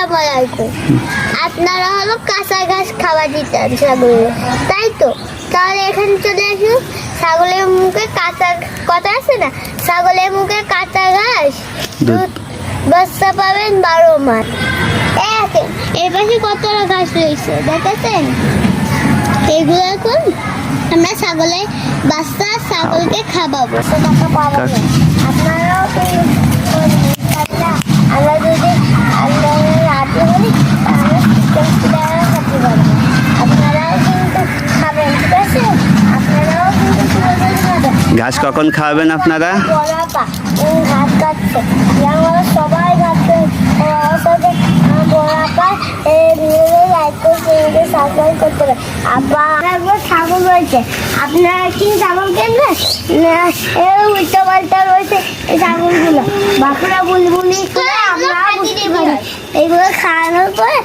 আসসালামু আলাইকুম। আপনারা হলো কাঁচা ঘাস খাওয়া দিতেন ছাগলের, তাই তো? তাহলে এখানে চলে আসুন। ছাগলের মুখে কাঁচা কথা আছে না, ছাগলের মুখে কাঁচা ঘাস দুধ বাচ্চা পাবেন 12 মাস। এই পাশে কতটা ঘাস রয়েছে দেখেছেন? এগুলো এখন আমরা ছাগলের বাচ্চা ছাগলকে খাওয়াবো। আপনারাও আমরা যদি রাতে বলি তাহলে খেতে পারবো। আপনারাও কিন্তু খাবেন, ঠিক আছে? আপনারাও কিন্তু খাবেন। ঘাস কখন খাওয়াবেন আপনারা? ঘাস কাটছে, সবাই ঘাস করতে হবে। আবার ছাগল রয়েছে, আপনারা কি ছাগল কিনবেন? উল্টো পাল্টা রয়েছে এই ছাগলগুলো, বাপুরা বুলি বুলি করে আমরা এইগুলো খাওয়ানোর পরে